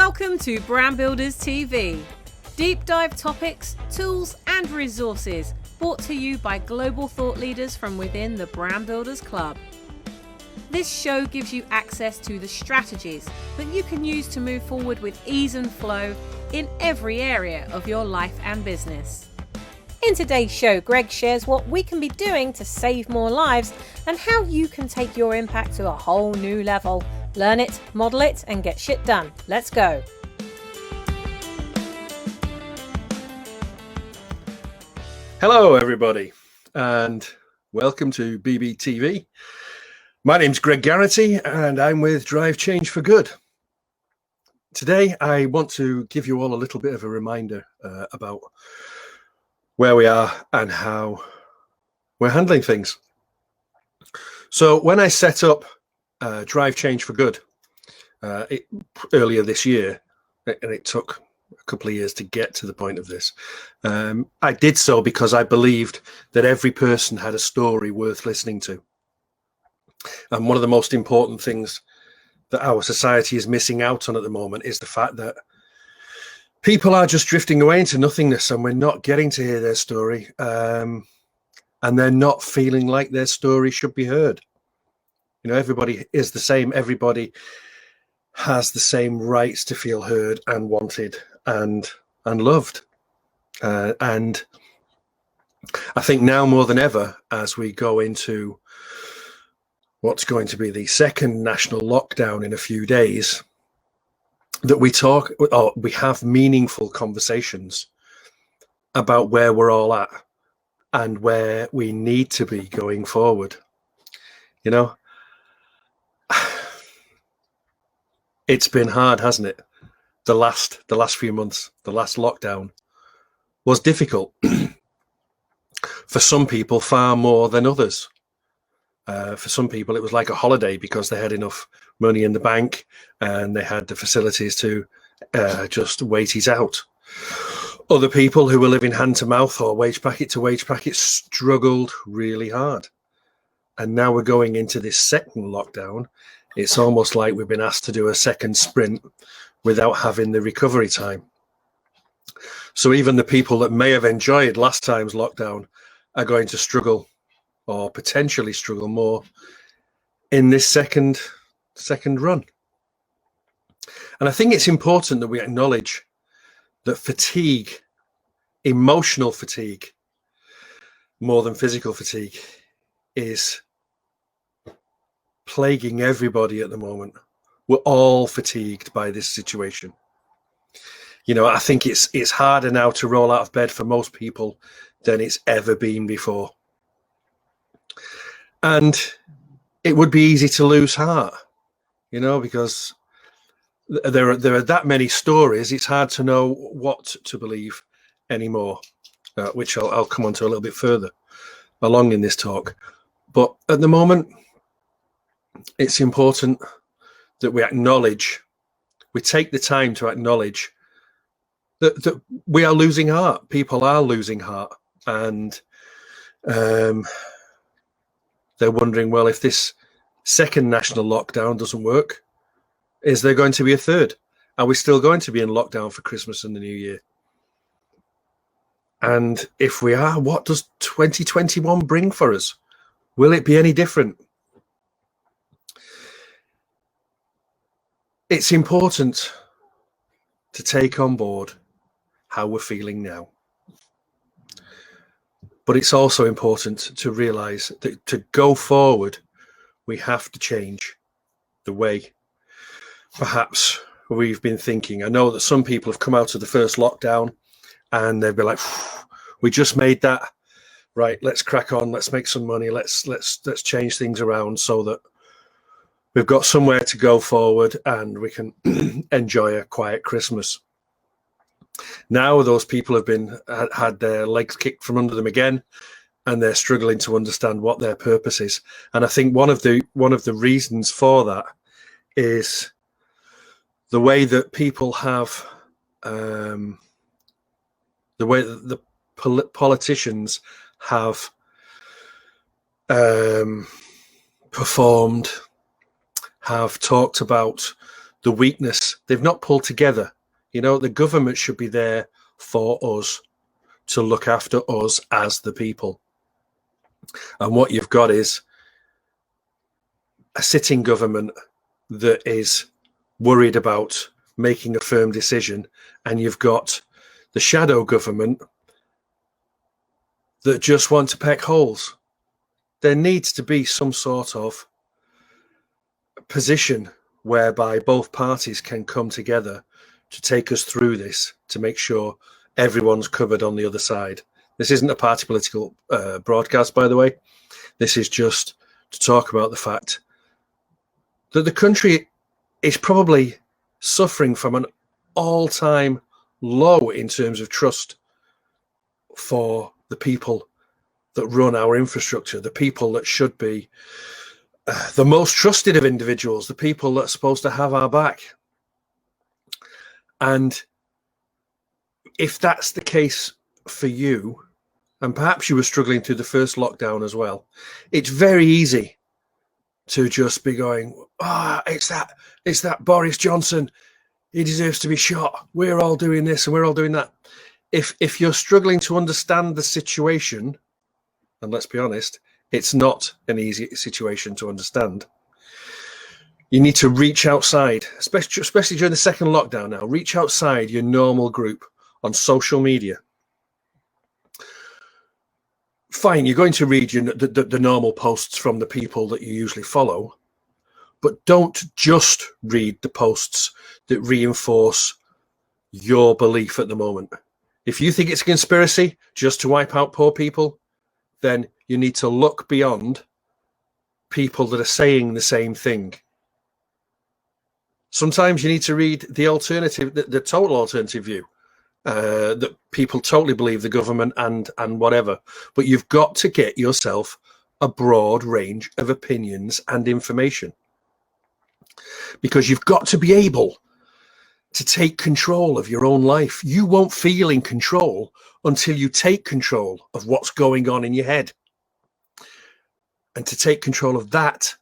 Welcome to Brand Builders TV. Deep dive topics, tools and resources brought to you by global thought leaders from within the Brand Builders Club. This show gives you access to the strategies that you can use to move forward with ease and flow in every area of your life and business. In today's show, Greg shares what we can be doing to save more lives and how you can take your impact to a whole new level. Learn it, model it, and get shit done. Let's go. Hello, everybody, and welcome to BBTV. My name's Greg Garrity, and I'm with Drive Change for Good. Today, I want to give you all a little bit of a reminder about where we are and how we're handling things. So when I set up Drive Change for Good earlier this year, and it took a couple of years to get to the point of this, I did so because I believed that every person had a story worth listening to. And one of the most important things that our society is missing out on at the moment is the fact that people are just drifting away into nothingness, and we're not getting to hear their story, and they're not feeling like their story should be heard. You know, everybody is the same. Everybody has the same rights to feel heard and wanted and loved. And I think now more than ever, as we go into what's going to be the second national lockdown in a few days, that we have meaningful conversations about where we're all at and where we need to be going forward. You know, it's been hard, hasn't it? The last few months, the last lockdown was difficult for some people, far more than others. For some people, it was like a holiday because they had enough money in the bank and they had the facilities to just wait it out. Other people who were living hand to mouth or wage packet to wage packet struggled really hard. And now we're going into this second lockdown. It's almost like we've been asked to do a second sprint without having the recovery time. So even the people that may have enjoyed last time's lockdown are going to struggle, or potentially struggle more, in this second run. And I think it's important that we acknowledge that fatigue, emotional fatigue, more than physical fatigue, is plaguing everybody at the moment. We're all fatigued by this situation. You know, I think it's harder now to roll out of bed for most people than it's ever been before. And it would be easy to lose heart, you know, because there are that many stories. It's hard to know what to believe anymore, which I'll come on to a little bit further along in this talk. But at the moment, it's important that we take the time to acknowledge that we are losing heart. People are losing heart, and they're wondering, well, if this second national lockdown doesn't work, is there going to be a third? Are we still going to be in lockdown for Christmas and the New Year? And if we are, what does 2021 bring for us? Will it be any different? It's important to take on board how we're feeling now. But it's also important to realize that to go forward, we have to change the way perhaps we've been thinking. I know that some people have come out of the first lockdown and they've been like, we just made that, right, let's crack on, let's make some money, let's change things around so that we've got somewhere to go forward and we can enjoy a quiet Christmas. Now those people have had their legs kicked from under them again, and they're struggling to understand what their purpose is. And I think one of the reasons for that is the way that people have, the way that the politicians have performed, have talked about the weakness. They've not pulled together. The government should be there for us, to look after us as the people. And what you've got is a sitting government that is worried about making a firm decision, and you've got the shadow government that just want to peck holes. There needs to be some sort of position whereby both parties can come together to take us through this, to make sure everyone's covered on the other side. This isn't a party political broadcast, by the way. This is just to talk about the fact that the country is probably suffering from an all-time low in terms of trust for the people that run our infrastructure, the people that should be the most trusted of individuals, the people that are supposed to have our back. And if that's the case for you, and perhaps you were struggling through the first lockdown as well, it's very easy to just be going, it's that Boris Johnson, he deserves to be shot. We're all doing this and we're all doing that. If you're struggling to understand the situation, and let's be honest, it's not an easy situation to understand, you need to reach outside, especially during the second lockdown now. Reach outside your normal group on social media. Fine, you're going to read the normal posts from the people that you usually follow, but don't just read the posts that reinforce your belief at the moment. If you think it's a conspiracy just to wipe out poor people, then you need to look beyond people that are saying the same thing. Sometimes you need to read the alternative, the total alternative view, that people totally believe the government and whatever. But you've got to get yourself a broad range of opinions and information, because you've got to be able to take control of your own life. You won't feel in control until you take control of what's going on in your head. And to take control of that,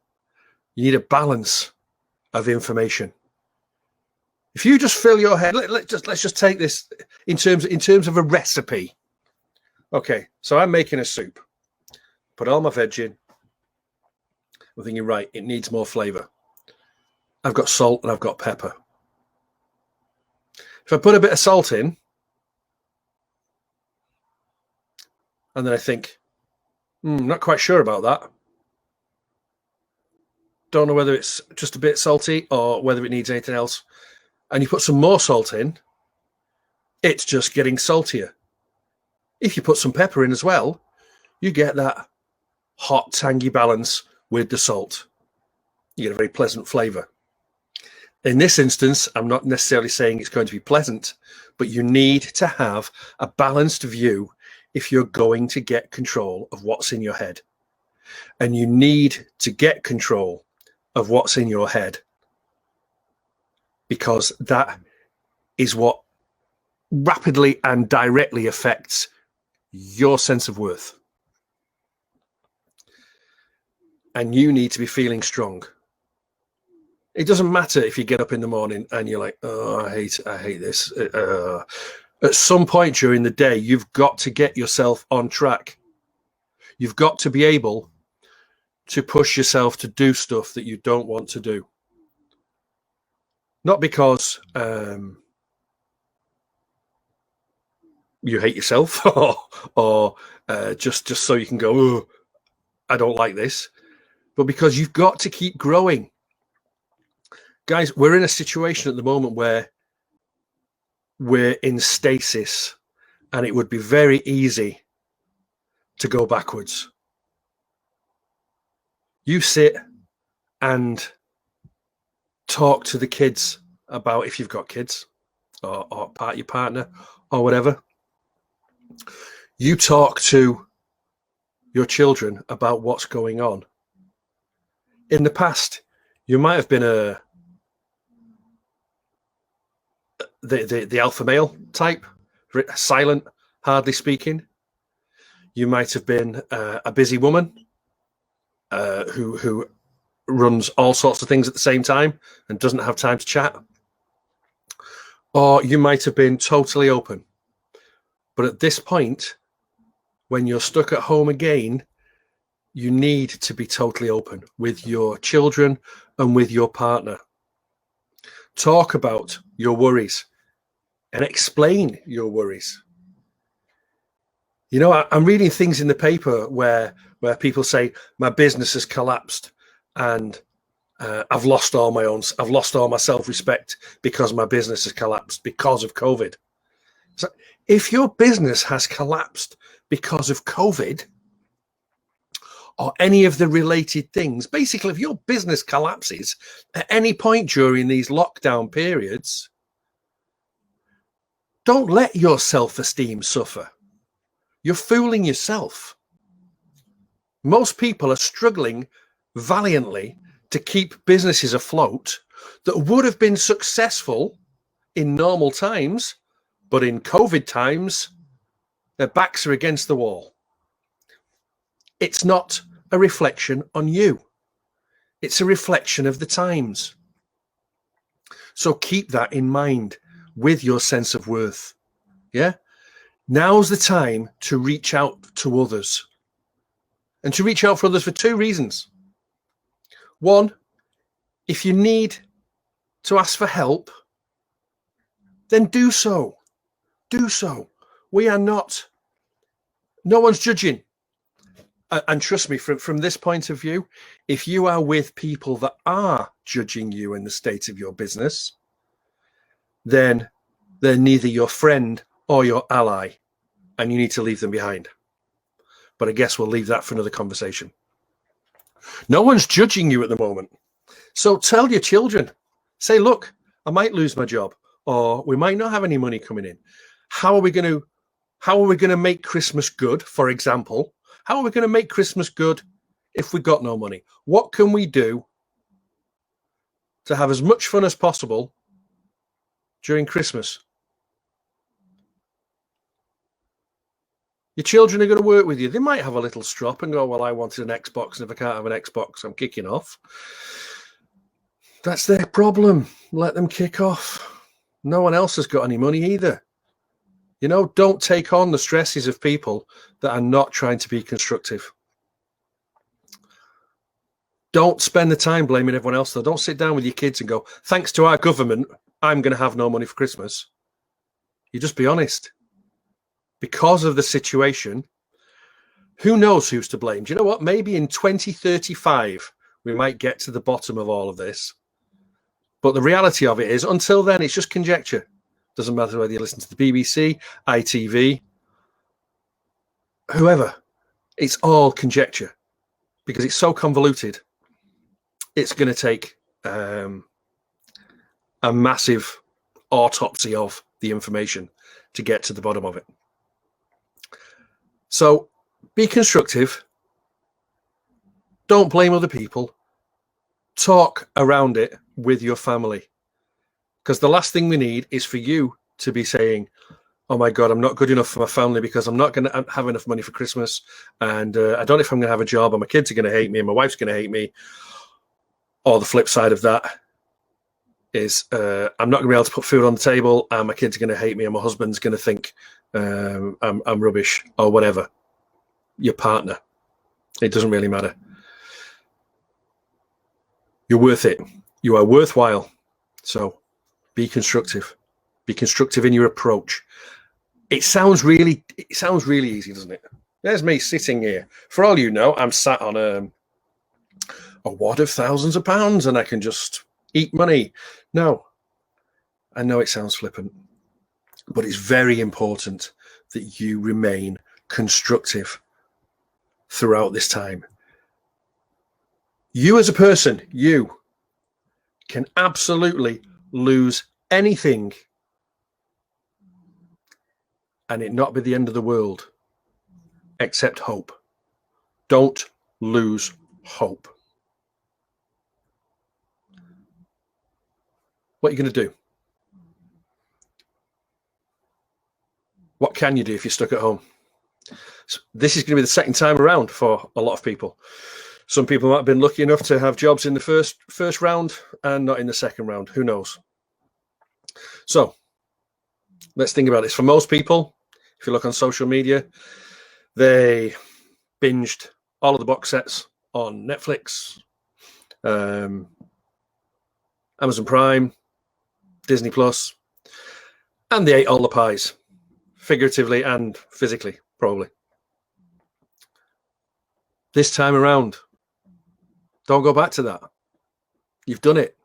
you need a balance of information. If you just fill your head, let's just take this in terms of a recipe. Okay, so I'm making a soup. Put all my veg in. I'm thinking, right, it needs more flavor. I've got salt and I've got pepper. If I put a bit of salt in, and then I think, not quite sure about that. Don't know whether it's just a bit salty or whether it needs anything else. And you put some more salt in, it's just getting saltier. If you put some pepper in as well, you get that hot, tangy balance with the salt. You get a very pleasant flavor. In this instance, I'm not necessarily saying it's going to be pleasant, but you need to have a balanced view if you're going to get control of what's in your head. And you need to get control of what's in your head, because that is what rapidly and directly affects your sense of worth. And you need to be feeling strong. It doesn't matter if you get up in the morning and you're like, oh, I hate this. At some point during the day, you've got to get yourself on track. You've got to be able to push yourself to do stuff that you don't want to do. Not because you hate yourself or just so you can go, oh, I don't like this, but because you've got to keep growing. Guys, we're in a situation at the moment where we're in stasis, and it would be very easy to go backwards. You sit and talk to the kids about, if you've got kids or your partner or whatever, you talk to your children about what's going on. In the past, you might have been the alpha male type, silent, hardly speaking. You might have been a busy woman who runs all sorts of things at the same time and doesn't have time to chat. Or you might have been totally open. But at this point, when you're stuck at home again, you need to be totally open with your children and with your partner. Talk about your worries and explain your worries. You know, I'm reading things in the paper where people say my business has collapsed and I've lost all my self-respect because my business has collapsed because of COVID. So if your business has collapsed because of COVID or any of the related things, basically, if your business collapses at any point during these lockdown periods, don't let your self-esteem suffer. You're fooling yourself. Most people are struggling valiantly to keep businesses afloat that would have been successful in normal times, but in COVID times, their backs are against the wall. It's not a reflection on you. It's a reflection of the times. So keep that in mind with your sense of worth. Yeah? Now's the time to reach out to others. And to reach out for others for two reasons. One, if you need to ask for help, then do so. Do so. No one's judging. And trust me, from this point of view, if you are with people that are judging you in the state of your business, then they're neither your friend or your ally, and you need to leave them behind. But I guess we'll leave that for another conversation. No one's judging you at the moment. So tell your children, say, look, I might lose my job, or we might not have any money coming in. How are we going to make Christmas good, for example? How are we going to make Christmas good if we got no money? What can we do to have as much fun as possible during Christmas? Your children are going to work with you. They might have a little strop and go, well, I wanted an Xbox, and if I can't have an Xbox, I'm kicking off. That's their problem. Let them kick off. No one else has got any money either. You know, don't take on the stresses of people that are not trying to be constructive. Don't spend the time blaming everyone else, though. Don't sit down with your kids and go, thanks to our government, I'm going to have no money for Christmas. You just be honest. Because of the situation, who knows who's to blame? Do you know what? Maybe in 2035, we might get to the bottom of all of this. But the reality of it is, until then, it's just conjecture. Doesn't matter whether you listen to the BBC, ITV, whoever. It's all conjecture because it's so convoluted. It's going to take a massive autopsy of the information to get to the bottom of it. So be constructive. Don't blame other people. Talk around it with your family. Because the last thing we need is for you to be saying, oh my God, I'm not good enough for my family because I'm not going to have enough money for Christmas. And I don't know if I'm going to have a job, and my kids are going to hate me, and my wife's going to hate me. Or the flip side of that is I'm not going to be able to put food on the table, and my kids are going to hate me, and my husband's going to think I'm rubbish, or whatever. Your partner. It doesn't really matter. You're worth it. You are worthwhile. So be constructive. Be constructive in your approach. It sounds really easy, doesn't it? There's me sitting here. For all you know, I'm sat on a wad of thousands of pounds and I can just eat money. No, I know it sounds flippant, but it's very important that you remain constructive throughout this time. You as a person, you can absolutely lose anything and it not be the end of the world, except hope. Don't lose hope. What are you going to do? What can you do if you're stuck at home? So this is going to be the second time around for a lot of people. Some people might have been lucky enough to have jobs in the first round and not in the second round. Who knows? So let's think about this. For most people, if you look on social media, they binged all of the box sets on Netflix, Amazon Prime, Disney Plus, and they ate all the pies, figuratively and physically, probably. This time around, don't go back to that. You've done it.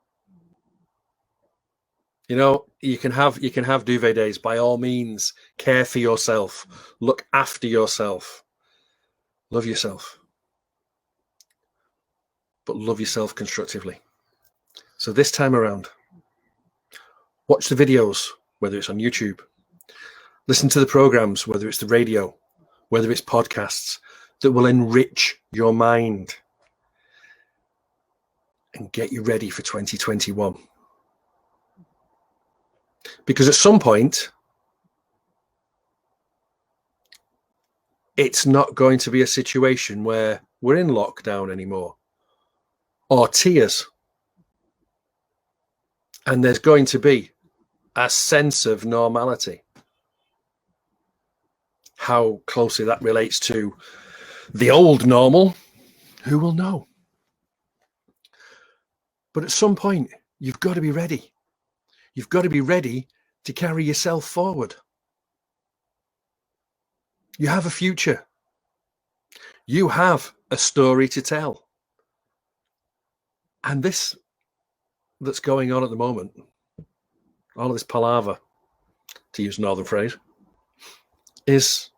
You know, you can have duvet days. By all means, care for yourself. Look after yourself. Love yourself. But love yourself constructively. So this time around, watch the videos, whether it's on YouTube. Listen to the programs, whether it's the radio, whether it's podcasts, that will enrich your mind and get you ready for 2021. Because at some point, it's not going to be a situation where we're in lockdown anymore, or tears. And there's going to be a sense of normality. How closely that relates to the old normal, who will know? But at some point, you've got to be ready. You've got to be ready to carry yourself forward. You have a future. You have a story to tell. And this that's going on at the moment, all of this palaver, to use a northern phrase, is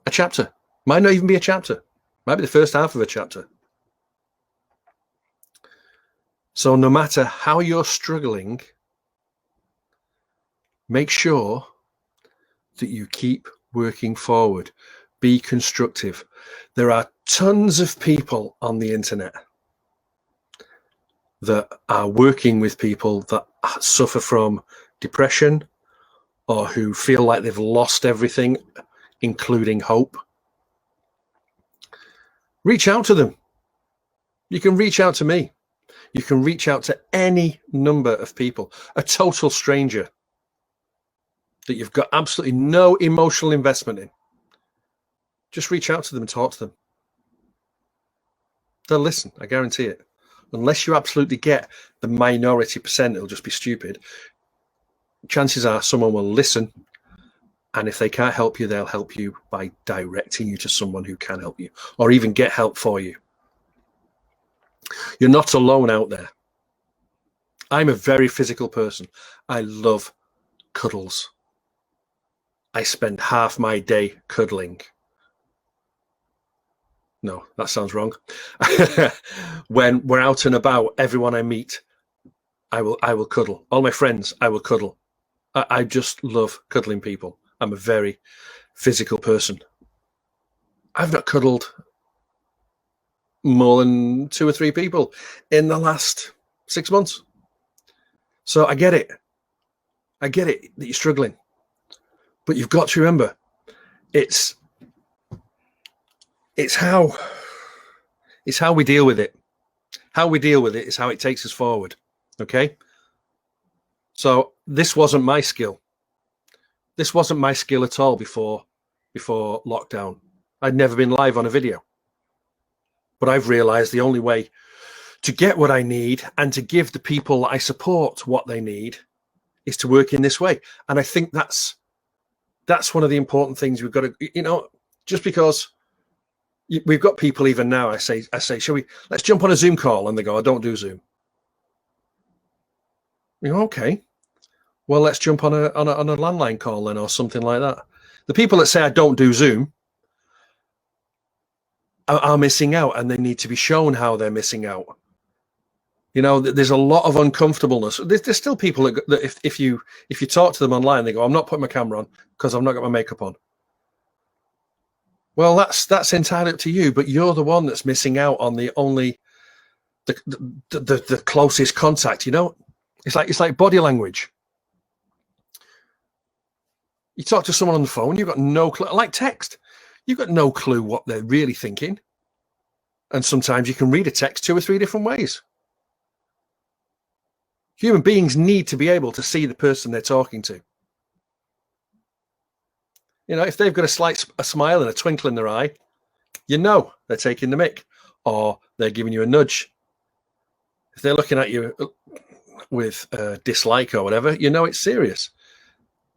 a chapter. Might not even be a chapter. Might be the first half of a chapter. So no matter how you're struggling, make sure that you keep working forward. Be constructive. There are tons of people on the internet that are working with people that suffer from depression or who feel like they've lost everything, including hope. Reach out to them. You can reach out to me. You can reach out to any number of people, a total stranger that you've got absolutely no emotional investment in. Just reach out to them and talk to them. They'll listen, I guarantee it. Unless you absolutely get the minority percent, it'll just be stupid. Chances are someone will listen, and if they can't help you, they'll help you by directing you to someone who can help you, or even get help for you. You're not alone out there. I'm a very physical person. I love cuddles. I spend half my day cuddling. No, that sounds wrong. When we're out and about, everyone I meet, I will cuddle. All my friends, I will cuddle. I just love cuddling people. I'm a very physical person. I've not cuddled more than 2 or 3 people in the last 6 months. So I get it. I get it that you're struggling. But you've got to remember, it's how we deal with it. How we deal with it is how it takes us forward. Okay? So this wasn't my skill. This wasn't my skill at all before lockdown. I'd never been live on a video. But I've realized the only way to get what I need and to give the people I support what they need is to work in this way. And I think that's one of the important things we've got to, just because we've got people even now, I say, let's jump on a Zoom call, and they go, I don't do Zoom. Okay, well, let's jump on a landline call then, or something like that. The people that say I don't do Zoom are missing out, and they need to be shown how they're missing out. There's a lot of uncomfortableness. There's still people that if you talk to them online, they go, I'm not putting my camera on because I've not got my makeup on. Well, that's entirely up to you, but you're the one that's missing out on the closest contact. It's like body language. You talk to someone on the phone, you've got no clue. Like text, you've got no clue what they're really thinking. And sometimes you can read a text 2 or 3 different ways. Human beings need to be able to see the person they're talking to. You know, if they've got a smile and a twinkle in their eye, you know they're taking the mick, or they're giving you a nudge. If they're looking at you with dislike or whatever, you know it's serious.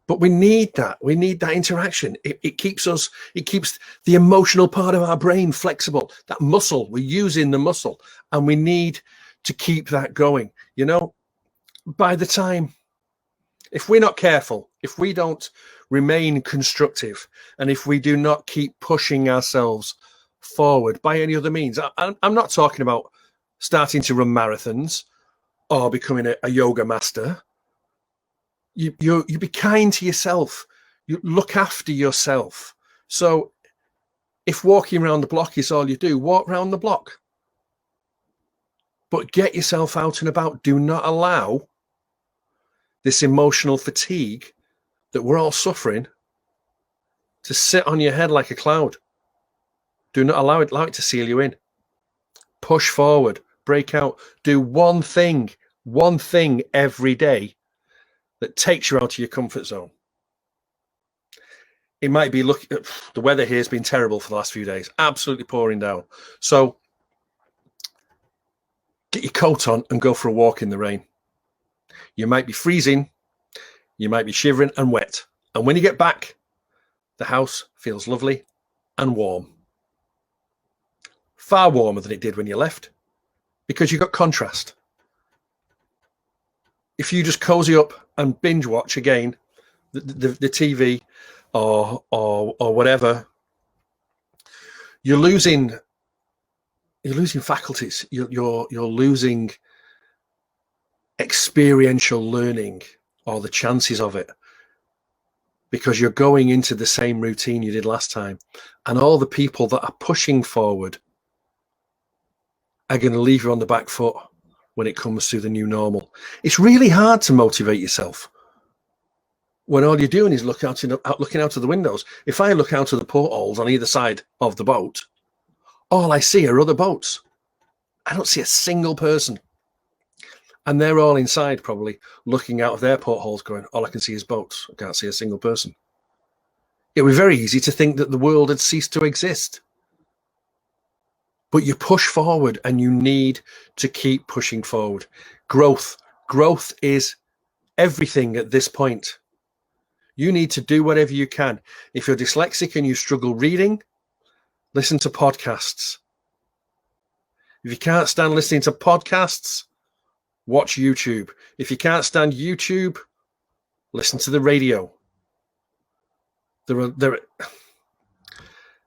But we need that. We need that interaction. It keeps the emotional part of our brain flexible. That muscle, we're using the muscle, and we need to keep that going. You know, by the time, if we're not careful, if we don't remain constructive, and if we do not keep pushing ourselves forward by any other means, I'm not talking about starting to run marathons or becoming a yoga master. You be kind to yourself. You look after yourself. So if walking around the block is all you do, walk around the block. But get yourself out and about. Do not allow this emotional fatigue that we're all suffering to sit on your head like a cloud. Do not allow it to seal you in. Push forward, break out, do one thing every day that takes you out of your comfort zone. It might be, the weather here has been terrible for the last few days, absolutely pouring down. So get your coat on and go for a walk in the rain. You might be freezing, you might be shivering and wet. And when you get back, the house feels lovely and warm. Far warmer than it did when you left, because you got contrast. If you just cozy up and binge watch again the TV or whatever, you're losing faculties. You're losing experiential learning, or the chances of it, because you're going into the same routine you did last time. And all the people that are pushing forward are going to leave you on the back foot when it comes to the new normal. It's really hard to motivate yourself when all you're doing is looking out of the windows. If I look out of the portholes on either side of the boat, all I see are other boats. I don't see a single person. And they're all inside, probably looking out of their portholes going, all I can see is boats. I can't see a single person. It would be very easy to think that the world had ceased to exist. But you push forward, and you need to keep pushing forward. Growth is everything at this point. You need to do whatever you can. If you're dyslexic and you struggle reading, listen to podcasts. If you can't stand listening to podcasts, watch YouTube. If you can't stand YouTube, listen to the radio.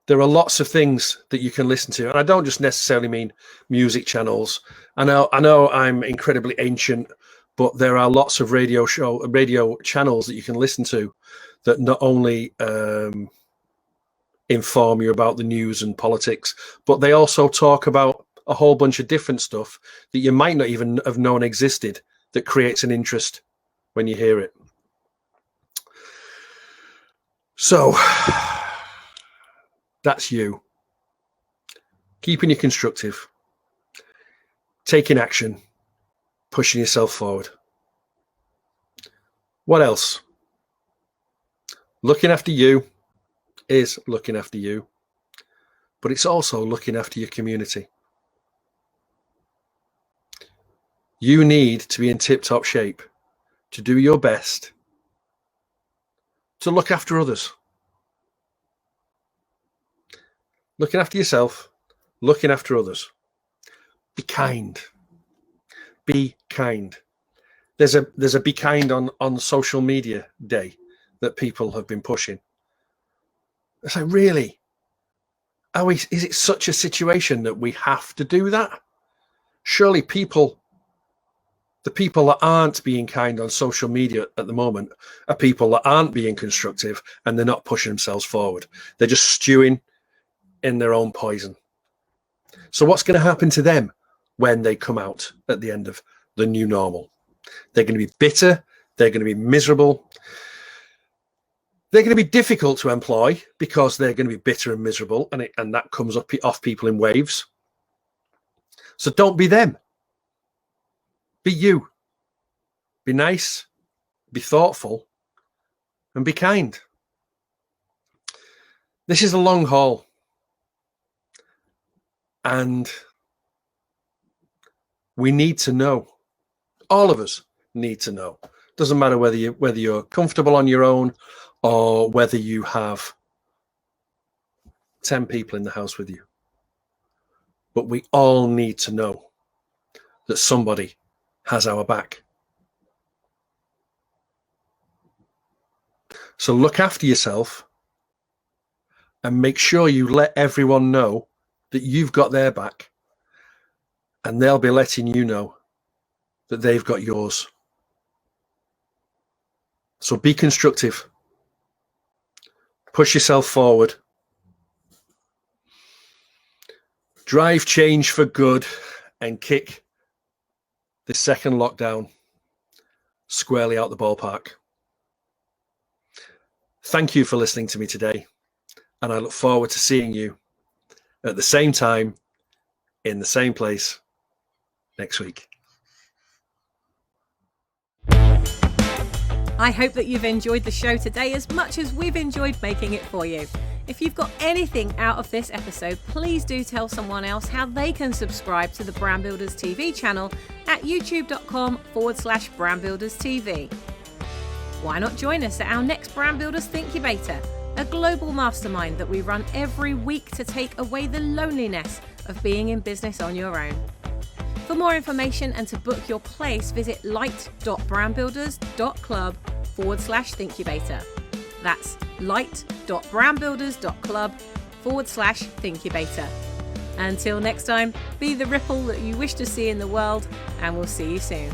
There are lots of things that you can listen to, and I don't just necessarily mean music channels. I know I'm incredibly ancient, but there are lots of radio channels that you can listen to that not only inform you about the news and politics, but they also talk about a whole bunch of different stuff that you might not even have known existed, that creates an interest when you hear it. So that's you. Keeping you constructive, taking action, pushing yourself forward. What else? Looking after you is looking after you, but it's also looking after your community. You need to be in tip-top shape to do your best to look after others. Looking after yourself, looking after others. Be kind. Be kind. There's a Be Kind on social media day that people have been pushing. It's like, really? Is it such a situation that we have to do that? Surely the people that aren't being kind on social media at the moment are people that aren't being constructive, and they're not pushing themselves forward. They're just stewing in their own poison. So what's going to happen to them when they come out at the end of the new normal? They're going to be bitter. They're going to be miserable. They're going to be difficult to employ because they're going to be bitter and miserable, and that comes off people in waves. So don't be them. Be you. Be nice, be thoughtful, and be kind. This is a long haul. And we need to know. All of us need to know. Doesn't matter whether you're comfortable on your own or whether you have 10 people in the house with you. But we all need to know that somebody has our back. So look after yourself and make sure you let everyone know that you've got their back, and they'll be letting you know that they've got yours. So be constructive. Push yourself forward. Drive change for good and kick the second lockdown squarely out the ballpark. Thank you for listening to me today, and I look forward to seeing you at the same time, in the same place, next week. I hope that you've enjoyed the show today as much as we've enjoyed making it for you. If you've got anything out of this episode, please do tell someone else how they can subscribe to the Brand Builders TV channel at youtube.com/brandbuilderstv. Why not join us at our next Brand Builders Thinkubator, a global mastermind that we run every week to take away the loneliness of being in business on your own. For more information and to book your place, visit light.brandbuilders.club/Thinkubator. That's light.brandbuilders.club/Thinkubator. Until next time, be the ripple that you wish to see in the world, and we'll see you soon.